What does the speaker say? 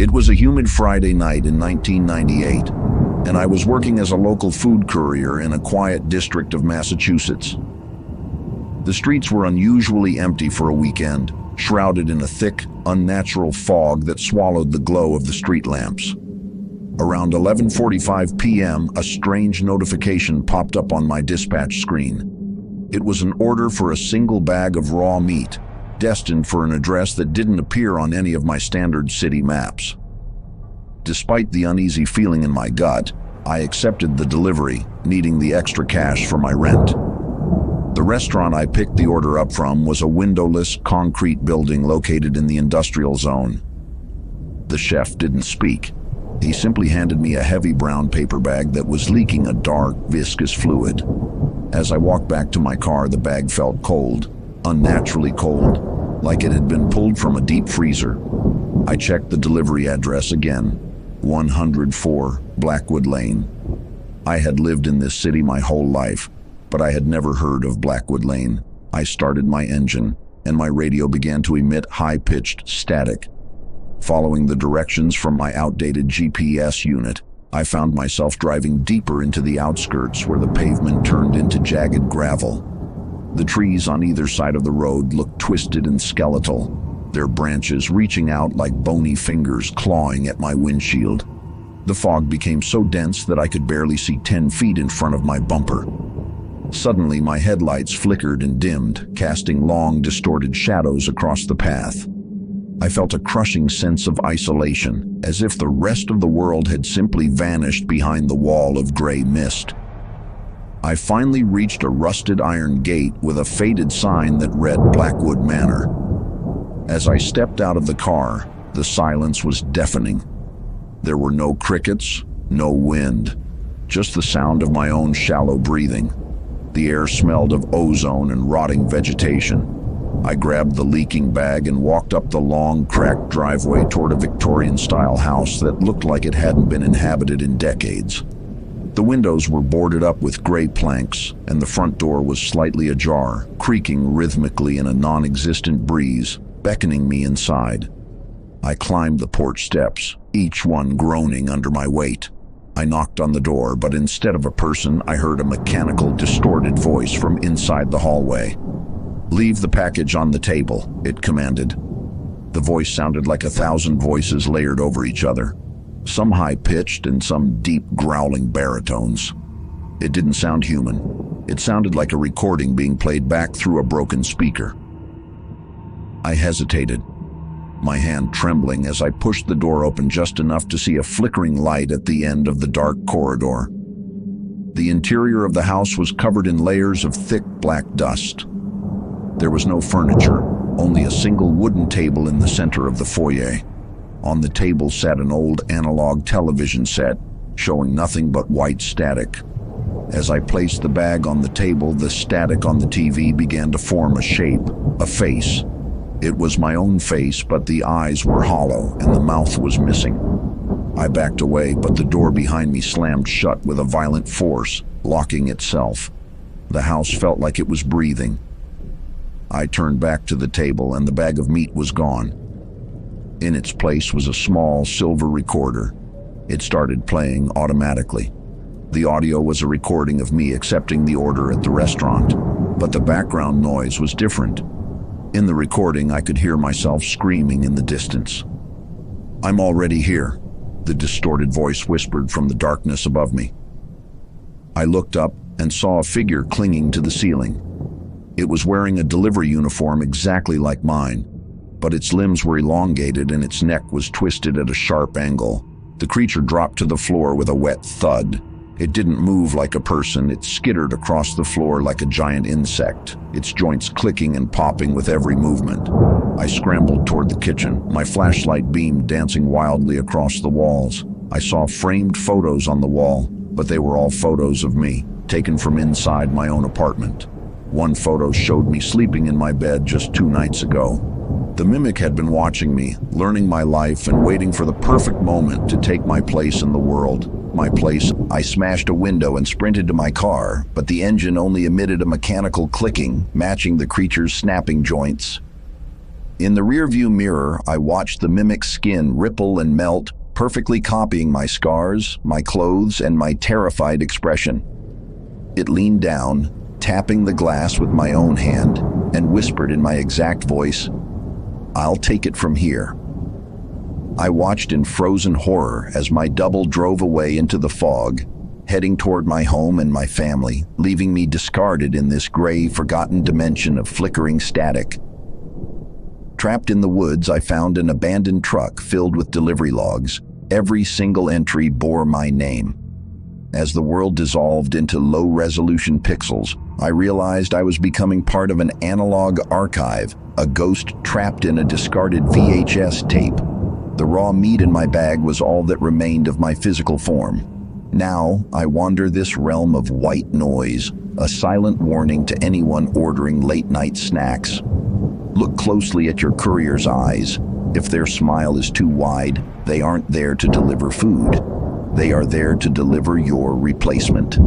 It was a humid Friday night in 1998, and I was working as a local food courier in a quiet district of Massachusetts. The streets were unusually empty for a weekend, shrouded in a thick, unnatural fog that swallowed the glow of the street lamps. Around 11:45 p.m., a strange notification popped up on my dispatch screen. It was an order for a single bag of raw meat, destined for an address that didn't appear on any of my standard city maps. Despite the uneasy feeling in my gut, I accepted the delivery, needing the extra cash for my rent. The restaurant I picked the order up from was a windowless, concrete building located in the industrial zone. The chef didn't speak. He simply handed me a heavy brown paper bag that was leaking a dark, viscous fluid. As I walked back to my car, the bag felt cold, unnaturally cold, like it had been pulled from a deep freezer. I checked the delivery address again, 104 Blackwood Lane. I had lived in this city my whole life, but I had never heard of Blackwood Lane. I started my engine, and my radio began to emit high-pitched static. Following the directions from my outdated GPS unit, I found myself driving deeper into the outskirts where the pavement turned into jagged gravel. The trees on either side of the road looked twisted and skeletal, their branches reaching out like bony fingers clawing at my windshield. The fog became so dense that I could barely see 10 feet in front of my bumper. Suddenly, my headlights flickered and dimmed, casting long, distorted shadows across the path. I felt a crushing sense of isolation, as if the rest of the world had simply vanished behind the wall of gray mist. I finally reached a rusted iron gate with a faded sign that read Blackwood Manor. As I stepped out of the car, the silence was deafening. There were no crickets, no wind, just the sound of my own shallow breathing. The air smelled of ozone and rotting vegetation. I grabbed the leaking bag and walked up the long, cracked driveway toward a Victorian-style house that looked like it hadn't been inhabited in decades. The windows were boarded up with gray planks, and the front door was slightly ajar, creaking rhythmically in a non-existent breeze, beckoning me inside. I climbed the porch steps, each one groaning under my weight. I knocked on the door, but instead of a person, I heard a mechanical, distorted voice from inside the hallway. "Leave the package on the table," it commanded. The voice sounded like 1,000 voices layered over each other, some high-pitched and some deep, growling baritones. It didn't sound human. It sounded like a recording being played back through a broken speaker. I hesitated, my hand trembling as I pushed the door open just enough to see a flickering light at the end of the dark corridor. The interior of the house was covered in layers of thick black dust. There was no furniture, only a single wooden table in the center of the foyer. On the table sat an old analog television set, showing nothing but white static. As I placed the bag on the table, the static on the TV began to form a shape, a face. It was my own face, but the eyes were hollow and the mouth was missing. I backed away, but the door behind me slammed shut with a violent force, locking itself. The house felt like it was breathing. I turned back to the table and the bag of meat was gone. In its place was a small silver recorder. It started playing automatically. The audio was a recording of me accepting the order at the restaurant, but the background noise was different. In the recording, I could hear myself screaming in the distance. "I'm already here," the distorted voice whispered from the darkness above me. I looked up and saw a figure clinging to the ceiling. It was wearing a delivery uniform exactly like mine, but its limbs were elongated and its neck was twisted at a sharp angle. The creature dropped to the floor with a wet thud. It didn't move like a person, it skittered across the floor like a giant insect, its joints clicking and popping with every movement. I scrambled toward the kitchen, my flashlight beam dancing wildly across the walls. I saw framed photos on the wall, but they were all photos of me, taken from inside my own apartment. One photo showed me sleeping in my bed just 2 nights ago. The mimic had been watching me, learning my life and waiting for the perfect moment to take my place in the world. My place. I smashed a window and sprinted to my car, but the engine only emitted a mechanical clicking, matching the creature's snapping joints. In the rearview mirror, I watched the mimic's skin ripple and melt, perfectly copying my scars, my clothes, and my terrified expression. It leaned down, tapping the glass with my own hand, and whispered in my exact voice, "I'll take it from here." I watched in frozen horror as my double drove away into the fog, heading toward my home and my family, leaving me discarded in this gray, forgotten dimension of flickering static. Trapped in the woods, I found an abandoned truck filled with delivery logs. Every single entry bore my name. As the world dissolved into low-resolution pixels, I realized I was becoming part of an analog archive, a ghost trapped in a discarded VHS tape. The raw meat in my bag was all that remained of my physical form. Now, I wander this realm of white noise, a silent warning to anyone ordering late-night snacks. Look closely at your courier's eyes. If their smile is too wide, they aren't there to deliver food. They are there to deliver your replacement.